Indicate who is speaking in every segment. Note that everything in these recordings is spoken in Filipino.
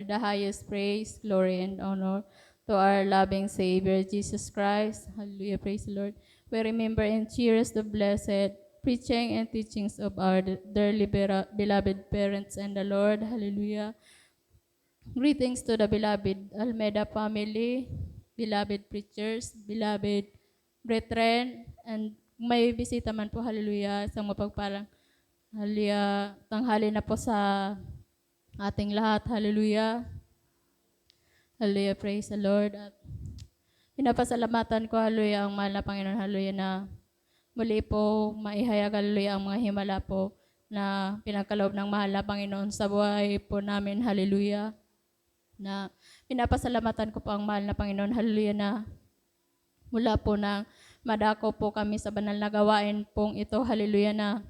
Speaker 1: The highest praise, glory, and honor to our loving Savior, Jesus Christ. Hallelujah, praise the Lord. We remember and cherish the blessed preaching and teachings of our dearly beloved parents and the Lord. Hallelujah. Greetings to the beloved Almeida family, beloved preachers, beloved brethren, and may bisita man po, hallelujah, isang mapagpalang, hallelujah, tanghali na po sa ating lahat, hallelujah. Hallelujah, praise the Lord. At pinapasalamatan ko, hallelujah, ang mahal na Panginoon, hallelujah, na muli po maihayag, hallelujah, ang mga himala po na pinagkaloob ng mahal na Panginoon sa buhay po namin, hallelujah. Na pinapasalamatan ko po ang mahal na Panginoon, hallelujah, na mula po na madako po kami sa banal na gawain pong ito, hallelujah, na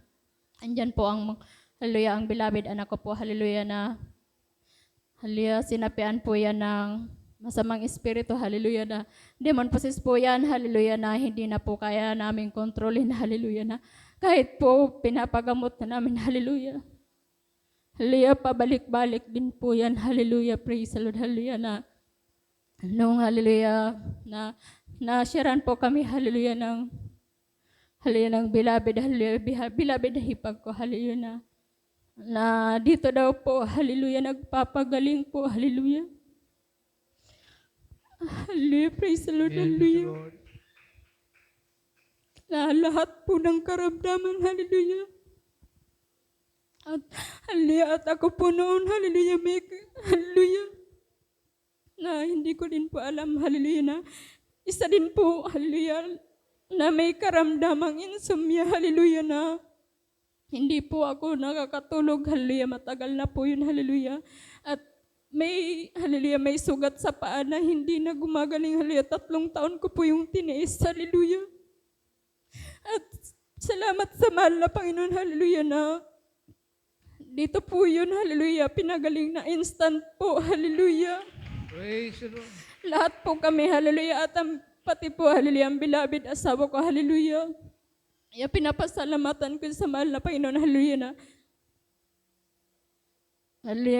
Speaker 1: andyan po ang, hallelujah, ang beloved anak ko po, hallelujah, na hallelujah, sinapian po yan ng masamang espiritu, hallelujah, na demon possessed po yan, hallelujah, na hindi na po kaya namin kontrolin, hallelujah, na kahit po pinapagamot na namin, hallelujah. Hallelujah, pabalik-balik din po yan, hallelujah, praise the Lord, hallelujah, na nung hallelujah, na-sharean po kami, hallelujah, ng beloved, hallelujah, beloved na hipag ko, hallelujah, na dito daw po, hallelujah, nagpapagaling po, hallelujah. Hallelujah, praise the Lord, hallelujah. Na lahat po ng karamdaman, hallelujah. At hallelujah, at ako po noon, hallelujah, hallelujah, na hindi ko din po alam, hallelujah, na isa din po, hallelujah, na may karamdamang insomnia, hallelujah, na hindi po ako nakakatulog, hallelujah, matagal na po yun, hallelujah. At may, hallelujah, may sugat sa paa na hindi na gumagaling, hallelujah, 3 taon ko po yung tiniis, hallelujah. At salamat sa mahal na Panginoon, hallelujah, na dito po yun, hallelujah, pinagaling na instant po, hallelujah.
Speaker 2: Praise the Lord.
Speaker 1: Lahat po kami, hallelujah, at pati po, hallelujah, ang beloved asawa ko, hallelujah. Kaya pinapasalamatan ko sa mahal na Panginoon, hallelujah,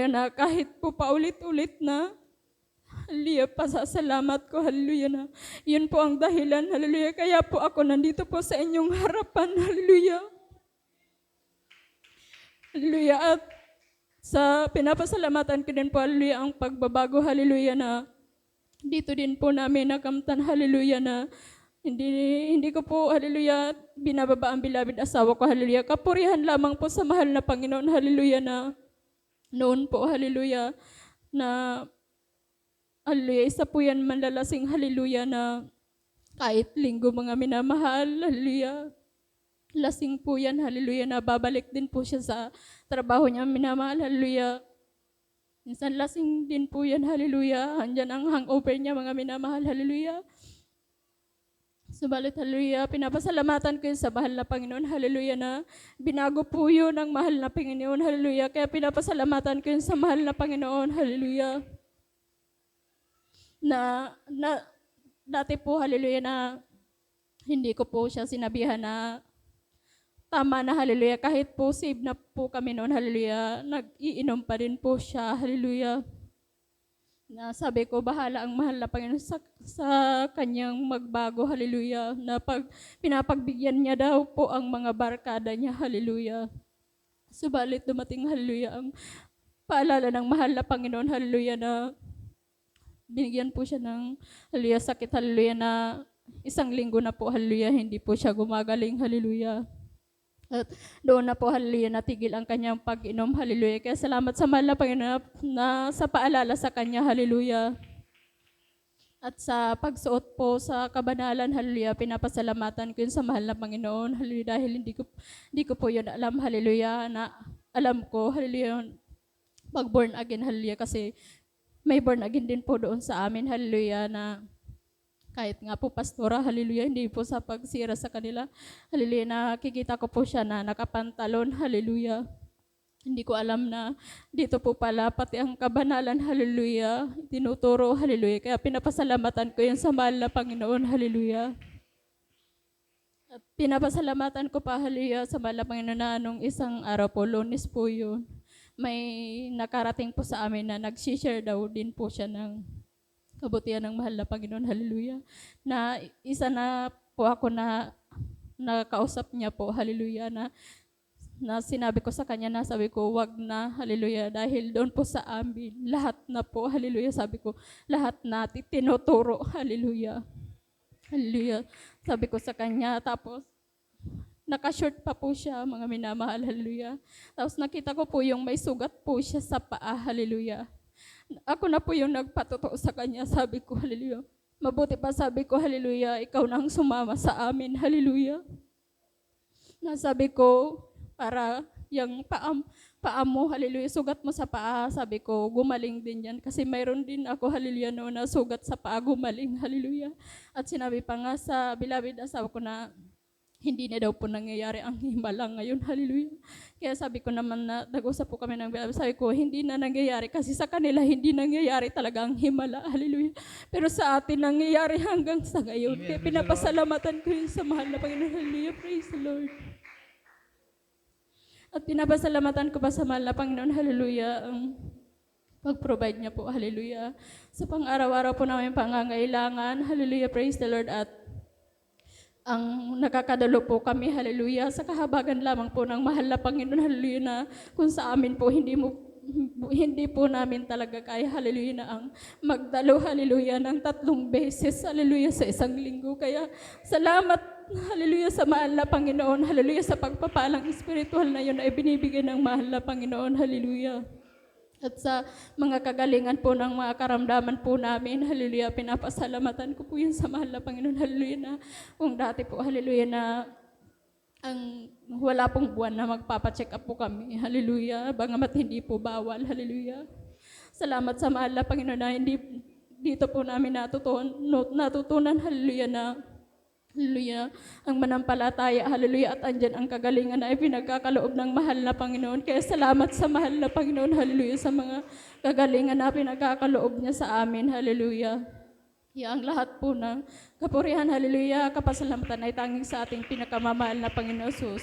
Speaker 1: na kahit po paulit-ulit na, hallelujah, pasasalamat ko, hallelujah, na yun po ang dahilan, hallelujah, kaya po ako nandito po sa inyong harapan, hallelujah. Hallelujah, at sa pinapasalamatan ko din po, hallelujah, ang pagbabago, hallelujah, na dito din po namin nakamtan, hallelujah, na hindi ko po, hallelujah, binababa ang beloved asawa ko, hallelujah. Kapurihan lamang po sa mahal na Panginoon, hallelujah, na noon po, hallelujah, na hallelujah, isa po yan manlalasing, hallelujah, na kahit linggo mga minamahal, hallelujah, lasing po yan, hallelujah, na babalik din po siya sa trabaho niya, minamahal, hallelujah. Minsan lasing din po yan, hallelujah. Andyan ang hangover niya, mga minamahal, hallelujah. Subalit, hallelujah, pinapasalamatan ko yun sa mahal na Panginoon, hallelujah, na binago po yun ng mahal na Panginoon, hallelujah. Kaya pinapasalamatan ko yun sa mahal na Panginoon, hallelujah. Na dati po, hallelujah, na hindi ko po siya sinabihan na tama na, hallelujah, kahit po save na po kami noon, hallelujah, nag-iinom pa rin po siya, hallelujah. Na sabi ko, bahala ang mahal na Panginoon sa kanyang magbago, hallelujah, na pinapagbigyan niya daw po ang mga barkada niya, hallelujah. Subalit dumating, hallelujah, ang paalala ng mahal na Panginoon, hallelujah, na binigyan po siya ng, hallelujah, sakit, hallelujah, na 1 linggo na po, hallelujah, hindi po siya gumagaling, hallelujah. At doon na po, hallelujah, natigil ang kanyang pag-inom, hallelujah. Kaya salamat sa mahal na Panginoon na sa paalala sa kanya, hallelujah. At sa pagsuot po sa kabanalan, hallelujah, pinapasalamatan ko yun sa mahal na Panginoon, hallelujah, dahil hindi ko po yun alam, hallelujah, na alam ko, hallelujah, pag born again, hallelujah, kasi may born again din po doon sa amin, hallelujah, na kahit nga po pastora, hallelujah, hindi po sa pagsira sa kanila, hallelujah, nakikita ko po siya na nakapantalon, hallelujah. Hindi ko alam na dito po pala pati ang kabanalan, hallelujah, tinuturo, hallelujah. Kaya pinapasalamatan ko yun sa mahal na Panginoon, hallelujah. At pinapasalamatan ko pa, hallelujah, sa mahal na Panginoon na nung isang araw po, Lunes po yun, may nakarating po sa amin na nag-share daw din po siya ng kabutihan ng mahal na Panginoon. Hallelujah. Na isa na po ako na nakausap niya po. Hallelujah. Na sinabi ko sa kanya na sabi ko, wag na, hallelujah, dahil doon po sa amin, lahat na po, hallelujah, sabi ko, lahat natin tinuturo, hallelujah, hallelujah, sabi ko sa kanya, tapos, naka-short pa po siya, mga minamahal, hallelujah, tapos nakita ko po yung may sugat po siya sa paa, hallelujah, ako na po yung nagpatotoo sa kanya, sabi ko, hallelujah, mabuti pa sabi ko, hallelujah, ikaw nang sumama sa amin, hallelujah, nasabi ko, para yung paa mo, hallelujah, sugat mo sa paa, sabi ko, gumaling din yan. Kasi mayroon din ako, hallelujah, no, na sugat sa paa, gumaling, hallelujah. At sinabi pa nga sa bilabid asawa ko na hindi na daw po nangyayari ang himala ngayon, hallelujah. Kaya sabi ko naman na, nag-usap po kami ng bilabid, sabi ko, hindi na nangyayari kasi sa kanila hindi nangyayari talaga ang himala, hallelujah. Pero sa atin nangyayari hanggang sa ngayon. Kaya pinapasalamatan ko yun sa mahal na Panginoon, hallelujah, praise the Lord. At pinapasalamatan ko pa sa mahal na Panginoon, hallelujah, ang pag-provide niya po, hallelujah. Sa pang-araw-araw po namin pangangailangan, hallelujah, praise the Lord. At ang nakakadalo po kami, hallelujah, sa kahabagan lamang po ng mahal na Panginoon, hallelujah, na kung sa amin po hindi po namin talaga kaya, hallelujah, na ang magdalo, hallelujah, ng 3 beses, hallelujah, sa isang linggo. Kaya salamat, hallelujah, sa mahal na Panginoon, hallelujah, sa pagpapalang espiritual na yun ay binibigay ng mahal na Panginoon, hallelujah. At sa mga kagalingan po ng mga karamdaman po namin, hallelujah, pinapasalamatan ko po yun sa mahal na Panginoon, hallelujah, na kung dati po, hallelujah, na ang wala pong buwan na magpapacheck up po kami, hallelujah, bangamat hindi po bawal, hallelujah. Salamat sa mahal na Panginoon na hindi dito po namin natutunan, hallelujah, na hallelujah, ang manampalataya, hallelujah, at andyan ang kagalingan na ipinagkakaloob ng mahal na Panginoon. Kaya salamat sa mahal na Panginoon, hallelujah, sa mga kagalingan na pinagkakaloob niya sa amin, hallelujah. Ang lahat po ng kapurihan, hallelujah, kapasalamatan ay tanging sa ating pinakamamahal na Panginoon Jesus.